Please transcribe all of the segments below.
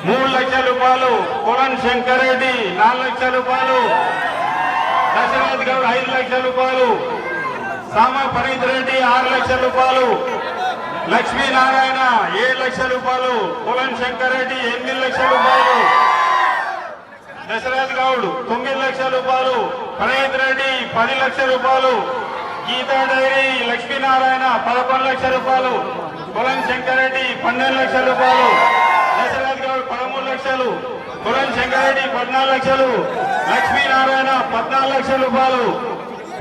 3 లక్షల రూపాయలు, కొలన్ శంకర్ రెడ్డి 4 లక్షల రూపాయలు, దశరథ్ గౌడ్ 5 లక్షల రూపాయలు, సామ ఫరీద్ రెడ్డి 6 లక్షల రూపాయలు, లక్ష్మీనారాయణ 7 లక్షల రూపాయలు, కొలన్ శంకర్ రెడ్డి 8 లక్షల రూపాయలు, దశరథ్ గౌడ్ 9 లక్షల రూపాయలు, ఫరీద్ రెడ్డి 10 లక్షల రూపాయలు, గీతా డైరీ లక్ష్మీనారాయణ 11 లక్షల రూపాయలు, కొలన్ శంకర్ రెడ్డి 12 లక్షల రూపాయలు, దశరథ్ గౌడ్ 13 లక్షలు, కొలన్ శంకర్ రెడ్డి 14 లక్షలు, లక్ష్మీనారాయణ 14 లక్షల రూపాయలు,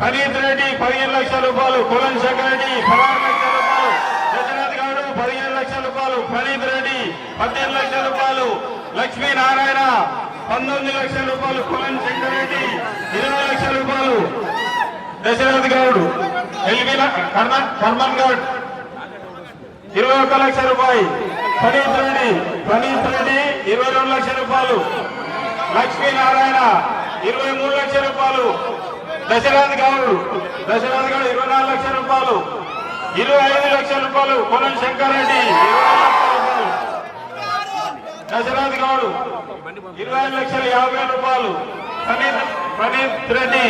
ఫరీద్ రెడ్డి 15 లక్షల రూపాయలు, కొలన్ శంకర్ రెడ్డి 16 లక్షల రూపాయలు, దశరథ్ గౌడ్ 15 లక్షల రూపాయలు, ఫరీద్ రెడ్డి 18 లక్షల రూపాయలు, లక్ష్మీనారాయణ 19 లక్షల రూపాయలు, కొలన్ శంకర్ రెడ్డి 20 లక్షల రూపాయలు, దశరథ్ గౌడ్ కర్మన్ గౌడ్ 21 లక్ష రూపాయలు, ఫరీద్ రెడ్డి 22 లక్షల రూపాయలు, లక్ష్మీనారాయణ 23 లక్షల రూపాయలు, దశరథ్ గౌడ్ 24 లక్షల రూపాయలు, 25 లక్షల రూపాయలు, కొలన్ శంకర్ రెడ్డి 20 లక్షల రూపాయలు, దశరథ్ గౌడ్ 20 లక్షల 50 రూపాయలు, ఫరీద్ రెడ్డి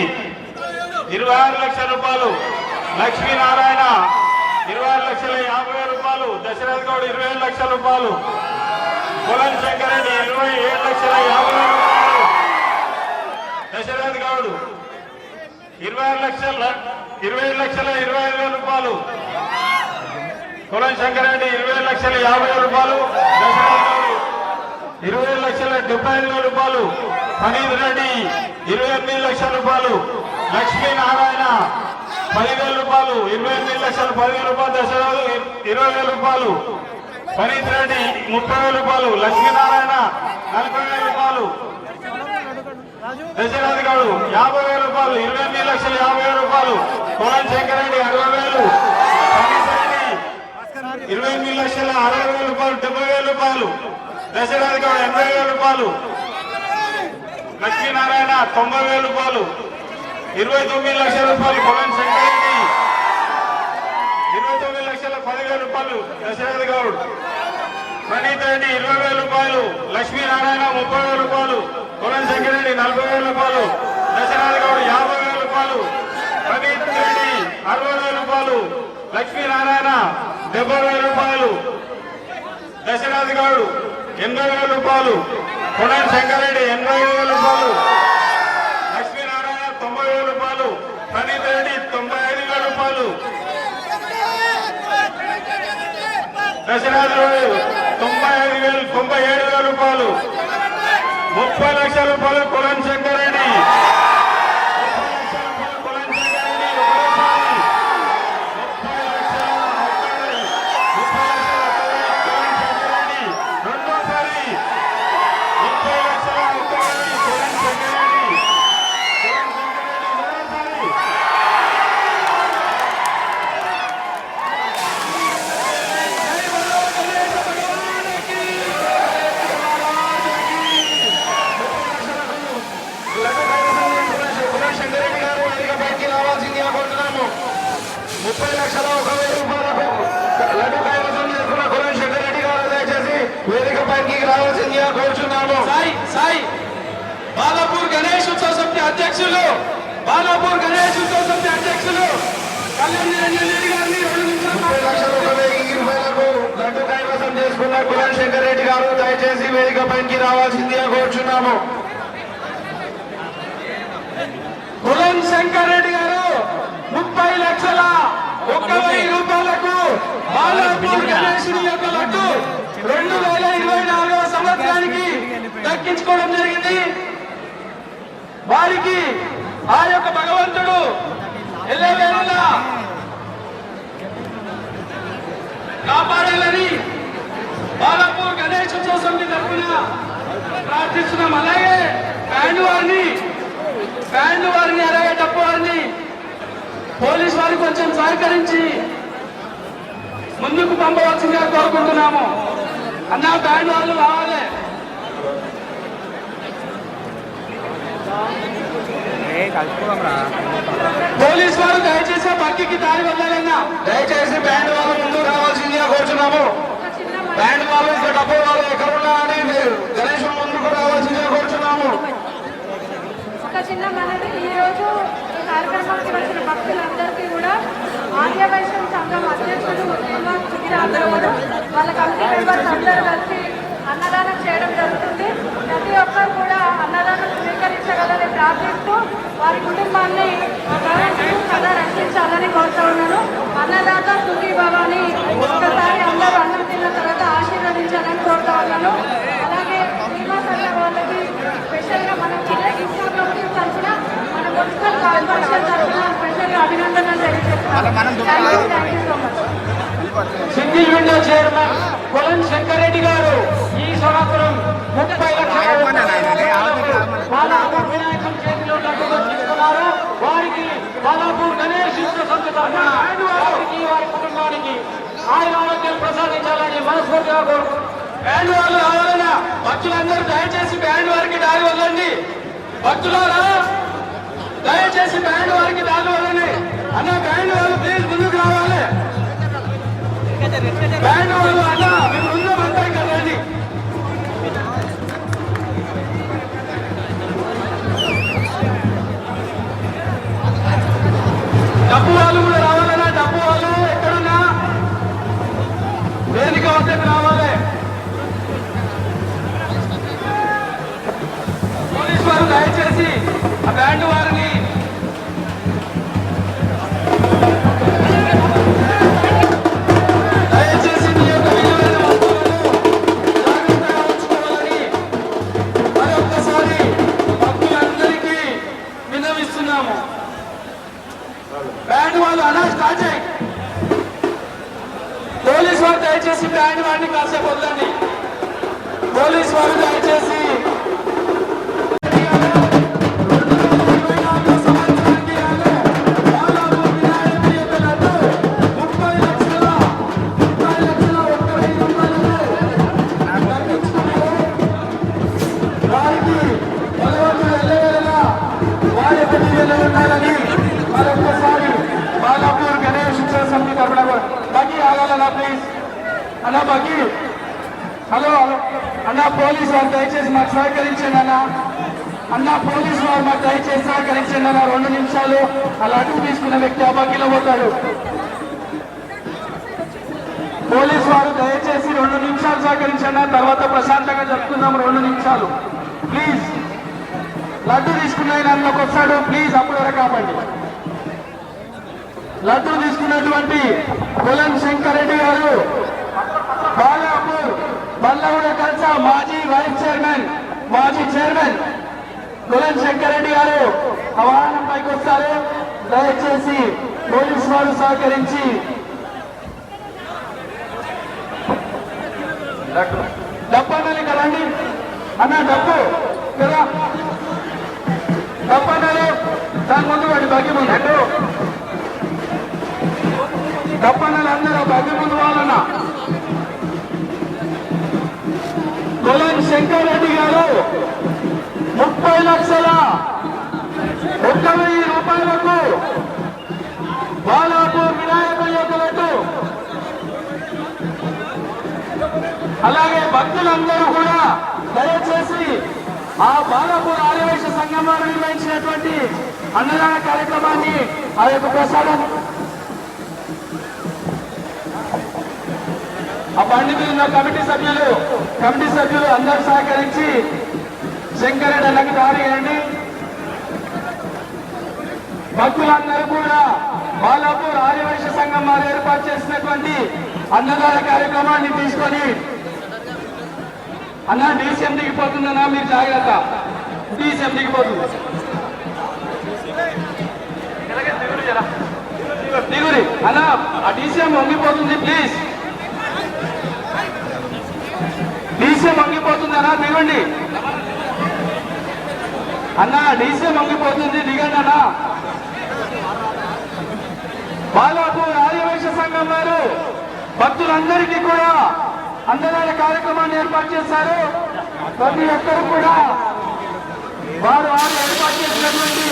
26 లక్షల రూపాయలు, లక్ష్మీనారాయణ 26 లక్షల 50 రూపాయలు, దశరథ్ గౌడ్ 27 లక్షల రూపాయలు, కొలన్ శంకర్ రెడ్డి 27 లక్షల 50 రూపాయలు, దశరథ్ గౌడ్ 27 లక్షల 25 రూపాయలు, కొలన్ శంకర్ రెడ్డి 20 లక్షల 50 రూపాయలు, దశరథ్ గౌడ్ 20 లక్షల 75 రూపాయలు, ఫరీద్ రెడ్డి 28 లక్షల రూపాయలు, లక్ష్మీనారాయణ 10,000 రూపాయలు, 28 లక్షల 10,000 రూపాయలు, దశరథ్ 20,000 రూపాయలు, ఫరీద్ రెడ్డి 30,000 రూపాయలు, లక్ష్మీనారాయణ 40,000 రూపాయలు, దశరథ్ గౌడ్ 50,000 రూపాయలు, 28 లక్షల 50,000 రూపాయలు, కొలన్ శంకర్ రెడ్డి 60,000, ఫరీద్ రెడ్డి 28 లక్షల 60,000 రూపాయలు, 70,000 రూపాయలు, దశరథ్ గౌడ్ 80,000 రూపాయలు, లక్ష్మీనారాయణ 90,000 రూపాయలు, 29 లక్షల రూపాయలు, కొలన్ శంకర్ రెడ్డి 29 లక్షల 10,000 రూపాయలు, దశరథ్ గౌడ్, ఫరీద్ రెడ్డి 20,000 రూపాయలు, లక్ష్మీనారాయణ 30,000 రూపాయలు, కొలన్ శంకర్ రెడ్డి 40,000 రూపాయలు, దశరథ్ గౌడ్ 50,000 రూపాయలు, ఫరీద్ రెడ్డి 60,000 రూపాయలు, లక్ష్మీనారాయణ 70,000 రూపాయలు, దశరథ్ గౌడ్ 80,000 రూపాయలు, కొలన్ శంకర్ రెడ్డి 80,000 రూపాయలు, లక్ష్మీనారాయణ 90,000 రూపాయలు, ఫరీద్ రెడ్డి 95,000 రూపాయలు, దశరథ్ గౌడ్ 97,000 రూపాయలు, 30 లక్షల రూపాయలు, కొలన్ శంకర్ రెడ్డి 30 లక్షల 1,000 రూపాయలకు లడ్డు కైవసం చేసుకున్న కొలన్ శంకర్ రెడ్డి గారు దయచేసి వేదిక పైకి రావాల్సిందిగా కోరుచున్నాము. బాలాపూర్ గణేష్ ఉత్సవ సమితి అధ్యక్షులు కళ్యాణ్ నిరంజన్ రెడ్డి గారిని 30 లక్షల 1,000 రూపాయలకు లడ్డు కైవసం చేసుకున్న కొలన్ శంకర్ రెడ్డి గారు దయచేసి వేదిక పైకి రావాల్సిందిగా కోరుచున్నాము. కొలన్ శంకర్ రెడ్డి గారు 30 లక్షల 1,000 రూపాయలకు బాలాపూర్ గణేశుని యొక్క లడ్డు 2024వ సంవత్సరానికి దక్కించుకోవడం జరిగింది. వారికి ఆ యొక్క భగవంతుడు ఎల్లవేళలా కాపాడాలని బాలాపూర్ గణేష్ ఉత్సవ సమితి తరఫున ప్రార్థిస్తున్నాం. అలాగే బ్యాండ్ వారిని అలాగే డప్పు వారిని పోలీస్ వారు కొంచెం సహకరించి ముందుకు పంపవలసిందిగా కోరుకుంటున్నాము. అన్న బ్యాండ్ వాళ్ళు రావాలి. పోలీస్ వారు దయచేసి పక్కకి దారి వదలన్నా. దయచేసి బ్యాండ్ వాళ్ళు ముందుకు రావాల్సిందిగా కోరుచున్నాము. బ్యాండ్ వాళ్ళు డబ్బు వాళ్ళు ఎక్కడ ఉన్నా అని మెంబర్స్ అందరూ కలిసి అన్నదానం చేయడం జరుగుతుంది. ప్రతి ఒక్కరు కూడా అన్నదానం స్వీకరించగలని ప్రార్థిస్తూ వారి కుటుంబాన్ని సదా రక్షించాలని కోరుతూ ఉన్నాను. అన్నదాత సుఖీ భవాని ఒక్కసారి అందరూ అన్నం తిన్న తర్వాత ఆశీర్వదించాలని కోరుతూ ఉన్నాను. అలాగే బీమా సంఘ వాళ్ళకి స్పెషల్గా మన తరఫున మన మున్సిపల్ కార్పొరేషన్ తరఫున స్పెషల్గా అభినందనలు తెలియజేస్తున్నాను. Thank you so much. Single window chairman Kollam Shankar Reddy గారు ఈ సంవత్సరం 30 లక్షల బాలాపూర్ వినాయకుని చేతిలో లడ్డూగా తీసుకున్నారు. వారికి బాలాపూర్ గణేష్ వారికి వారి కుటుంబానికి ఆయన ఆరోగ్యం ప్రసాదించాలని మనస్ఫూర్తిగా కోరుకుంటున్నారు. బ్యాండ్ వాళ్ళు రావాలన్నా భక్తులందరూ దయచేసి బ్యాండ్ వారికి దారి వదలండి. భక్తులారా దయచేసి బ్యాండ్ వారికి దారి వదలండి. అన్న బ్యాండ్ వాళ్ళు ప్లీజ్ ముందుకు రావాలి. బ్యాండ్ వాళ్ళు అన్న మేము ముందు అంతా కదండి. డబ్బు వాళ్ళు కూడా రావాలన్నా డబ్బు వాళ్ళు ఎక్కడున్నా వేదిక వద్దకు రావాలి. పోలీసు వారు దయచేసి ఆ బ్యాండ్ వారిని దయచేసి మీ యొక్క విలువైన వస్తువులను జాగ్రత్తగా ఉంచుకోవాలని మరొక్కసారి భక్తులందరికీ విన్నవిస్తున్నాము. బ్యాండ్ వాళ్ళు అలా స్టార్ట్ చేయి. పోలీసు వారు దయచేసి బ్యాండ్ వాడిని కాసేపు వదలండి. పోలీసు వారు దయచేసి మరొకసారి బాలాపూర్ గణేష్ ఉత్సవ సమితి తరఫున బగ్గి ఆగాలన్నా ప్లీజ్ అన్న బగ్గి. హలో హలో అన్న పోలీసు వారు దయచేసి మాకు సహకరించండి అన్న. అన్న పోలీసు వారు మాకు దయచేసి సహకరించండి అన్న. 2 నిమిషాలు అలా అడుగు తీసుకున్న వ్యక్తి ఆ బగ్గిలో పోతాడు. పోలీసు వారు దయచేసి 2 నిమిషాలు సహకరించండి. తర్వాత ప్రశాంతంగా జరుపుకుందాం. 2 నిమిషాలు ప్లీజ్. లడ్డు తీసుకున్న అందులోకి వస్తాడు ప్లీజ్. అప్పుడు వరకు కాపండి. లడ్డు తీసుకున్నటువంటి కొలం శంకరెడ్డి గారు బాలాపూర్ బల్లగూడ కల్సా మాజీ వైస్ చైర్మన్ మాజీ చైర్మన్ కొలం శంకరెడ్డి గారు ఆ వాహనం పైకి వస్తారు. దయచేసి పోలీసు వారు సహకరించి డబ్బు అన్నది కదండి అన్న. డబ్బు కదా డబ్బు అన్నది దాని ముందు వాడి బగ్గి ముందు డబ్బు అన్నది అందరూ బగ్గి ముందు వాళ్ళన్న. కొలం శంకరెడ్డి గారు 30 లక్షల 1,000 రూపాయలకు బాలాపూర్ వినాయకుడి యొక్క లడ్డు. అలాగే భక్తులందరూ కూడా దయచేసి ఆ బాలాపూర్ ఆర్యవైశ్య సంఘం వారు నిర్వహించినటువంటి అన్నదాన కార్యక్రమాన్ని ఆ యొక్క ప్రసాదం ఆ బండి మీద ఉన్న కమిటీ సభ్యులు అందరూ సహకరించి శంకరెడ్డి అన్నకి దారి వేయండి. భక్తులందరూ కూడా బాలాపూర్ ఆర్యవైశ్య సంఘం వారు ఏర్పాటు చేసినటువంటి అన్నదాన కార్యక్రమాన్ని తీసుకొని అన్న డీసీఎం దిగిపోతుందన్నా మీరు జాగ్రత్త. డీసీఎం దిగిపోతుంది. దిగురి అన్న ఆ డీసీఎం వంగిపోతుంది ప్లీజ్. డీసీఎం వంగిపోతుంది అన్న దిగండి అన్న. డీసీఎం వంగిపోతుంది దిగండి అన్న. బాలాపూర్ ఆర్యవైశ్య సంఘం వారు భక్తులందరికీ కూడా అన్నదాన కార్యక్రమాన్ని ఏర్పాటు చేశారు. ప్రతి ఒక్కరు కూడా వారు ఏర్పాటు చేసినటువంటి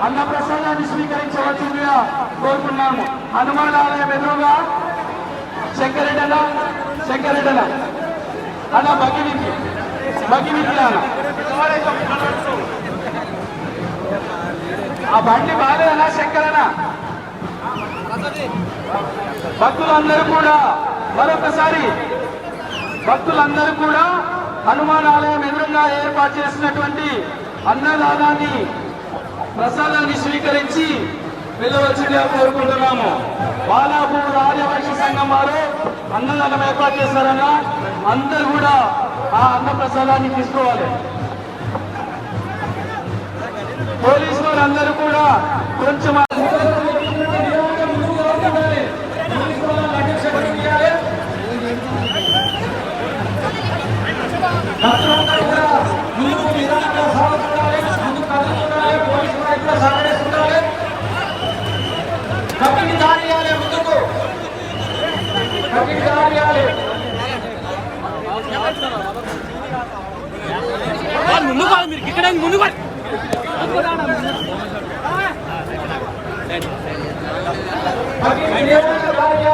అన్న ప్రసాదాన్ని స్వీకరించవలసిందిగా కోరుకున్నాము. హనుమాన్ ఆలయం ఎదురుగా శంకరెడ్డి అన్న అన్న బగ్గివికి అన్న ఆ బండి బాలేదన్నా శంకరన్న. భక్తులందరూ కూడా మరొకసారి భక్తులందరూ కూడా హనుమాన్ ఆలయం ఎదురుగా ఏర్పాటు చేసినటువంటి అన్నదానాన్ని ప్రసాదాన్ని స్వీకరించి వెళ్ళవలసిందిగా కోరుకుంటున్నాము. బాలాపూర్ ఆర్యవైశ్య సంఘం వారు అన్నదానం ఏర్పాటు చేశారన్న అందరూ కూడా ఆ అన్న ప్రసాదాన్ని తీసుకోవాలి. పోలీసు వారు అందరూ కూడా కొంచెం ముందు మీరు ఇక్కడ ముందు కార్యాలయం